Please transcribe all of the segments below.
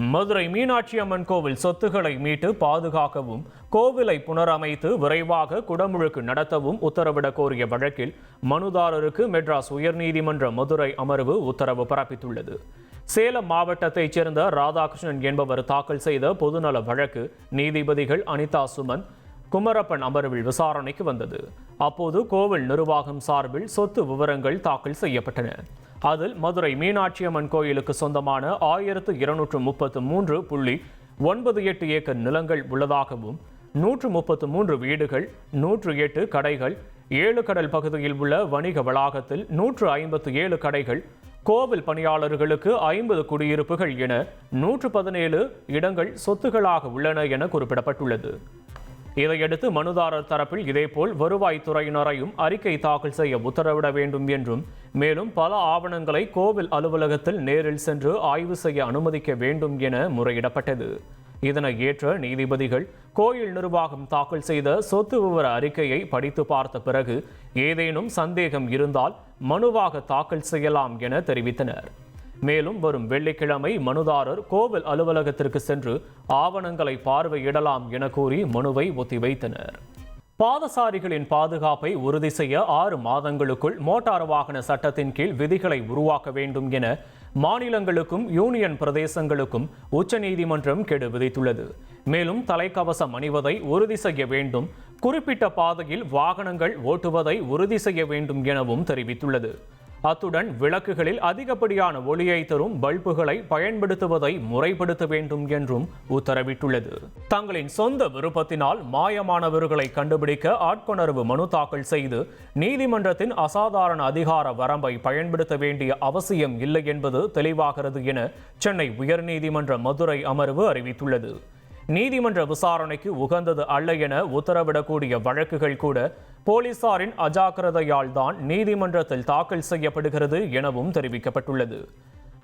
மதுரை மீனாட்சி அம்மன் கோவில் சொத்துக்களை மீட்டு பாதுகாக்கவும் கோவிலை புனரமைத்து விரைவாக குடமுழுக்கு நடத்தவும் உத்தரவிடக் கோரிய வழக்கில் மனுதாரருக்கு மெட்ராஸ் உயர்நீதிமன்ற மதுரை அமர்வு உத்தரவு பிறப்பித்துள்ளது. சேலம் மாவட்டத்தைச் சேர்ந்த ராதாகிருஷ்ணன் என்பவர் தாக்கல் செய்த பொதுநல வழக்கு நீதிபதிகள் அனிதா சுமன், குமரப்பன் அமர்வில் விசாரணைக்கு வந்தது. அப்போது கோவில் நிர்வாகம் சார்பில் சொத்து விவரங்கள் தாக்கல் செய்யப்பட்டன. அதில் மதுரை மீனாட்சி அம்மன் கோயிலுக்கு சொந்தமான 1233.98 ஏக்கர் நிலங்கள் உள்ளதாகவும் 133 வீடுகள், 108 கடைகள், 7 கடல் பகுதியில் உள்ள வணிக வளாகத்தில் 157 கடைகள், கோவில் பணியாளர்களுக்கு 50 குடியிருப்புகள் என 117 இடங்கள் சொத்துகளாக உள்ளன என குறிப்பிடப்பட்டுள்ளது. இதையடுத்து மனுதாரர் தரப்பில் இதேபோல் வருவாய்த்துறையினரையும் அறிக்கை தாக்கல் செய்ய உத்தரவிட வேண்டும் என்றும், மேலும் பல ஆவணங்களை கோவில் அலுவலகத்தில் நேரில் சென்று ஆய்வு செய்ய அனுமதிக்க வேண்டும் என முறையிடப்பட்டது. இதனை ஏற்ற நீதிபதிகள் கோயில் நிர்வாகம் தாக்கல் செய்த சொத்து விவர அறிக்கையை படித்து பார்த்த பிறகு ஏதேனும் சந்தேகம் இருந்தால் மனுவாக தாக்கல் செய்யலாம் என தெரிவித்தனர். மேலும் வரும் வெள்ளிக்கிழமை மனுதாரர் கோவில் அலுவலகத்திற்கு சென்று ஆவணங்களை பார்வையிடலாம் என கூறி மனுவை ஒத்திவைத்தனர். பாதசாரிகளின் பாதுகாப்பை உறுதி செய்ய 6 மாதங்களுக்குள் மோட்டார் வாகன சட்டத்தின் கீழ் விதிகளை உருவாக்க வேண்டும் என மாநிலங்களுக்கும் யூனியன் பிரதேசங்களுக்கும் உச்சநீதிமன்றம் கெடு விதித்துள்ளது. மேலும் தலைக்கவசம் அணிவதை உறுதி செய்ய வேண்டும், குறிப்பிட்ட பாதையில் வாகனங்கள் ஓட்டுவதை உறுதி செய்ய வேண்டும் எனவும் தெரிவித்துள்ளது. அத்துடன் விளக்குகளில் அதிகப்படியான ஒளியை தரும் பல்புகளை பயன்படுத்துவதை முறைப்படுத்த வேண்டும் என்றும் உத்தரவிட்டுள்ளது. தங்களின் சொந்த விருப்பத்தினால் மாயமானவர்களை கண்டுபிடிக்க ஆட்கொணர்வு மனு தாக்கல் செய்து நீதிமன்றத்தின் அசாதாரண அதிகார வரம்பை பயன்படுத்த வேண்டிய அவசியம் இல்லை என்பது தெளிவாகிறது என சென்னை உயர்நீதிமன்ற மதுரை அமர்வு அறிவித்துள்ளது. நீதிமன்ற விசாரணைக்கு உகந்தது அல்ல என உத்தரவிடக்கூடிய வழக்குகள் கூட போலீசாரின் அஜாக்கிரதையால் தான் நீதிமன்றத்தில் தாக்கல் செய்யப்படுகிறது எனவும் தெரிவிக்கப்பட்டுள்ளது.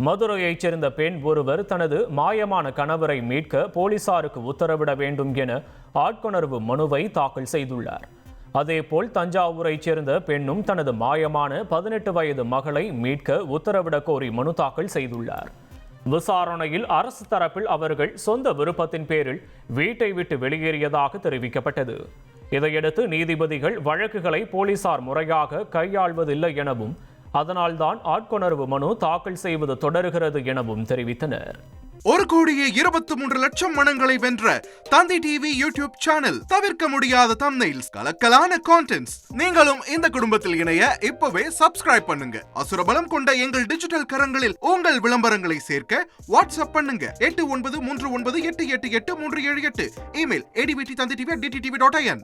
மதுரையைச் சேர்ந்த பெண் ஒருவர் தனது மாயமான கணவரை மீட்க போலீசாருக்கு உத்தரவிட வேண்டும் என ஆட்கொணர்வு மனுவை தாக்கல் செய்துள்ளார். அதேபோல் தஞ்சாவூரைச் சேர்ந்த பெண்ணும் தனது மாயமான 18 வயது மகளை மீட்க உத்தரவிட கோரி மனு தாக்கல் செய்துள்ளார். விசாரணையில் அரசு தரப்பில் அவர்கள் சொந்த விருப்பத்தின் பேரில் வீட்டை விட்டு வெளியேறியதாக தெரிவிக்கப்பட்டது. இதையடுத்து நீதிபதிகள் வழக்குகளை போலீசார் முறையாக கையாள்வதில்லை எனவும், அதனால்தான் ஆட்கொணர்வு மனு தாக்கல் செய்வது தொடர்கிறது எனவும் தெரிவித்தனர். 1,23,00,000 மனங்களை வென்ற தந்தி டிவி யூடியூப் சேனல். தவிர்க்க முடியாத தம்ப்நெயில்ஸ், கலக்கலான கான்டென்ட்ஸ். நீங்களும் இந்த குடும்பத்தில் இணைய இப்பவே சப்ஸ்கிரைப் பண்ணுங்க. அசுரபலம் கொண்ட எங்கள் டிஜிட்டல் கரங்களில் உங்கள் விளம்பரங்களை சேர்க்க வாட்ஸ்அப் பண்ணுங்க. 8939888838. Email advttv@dttv.in.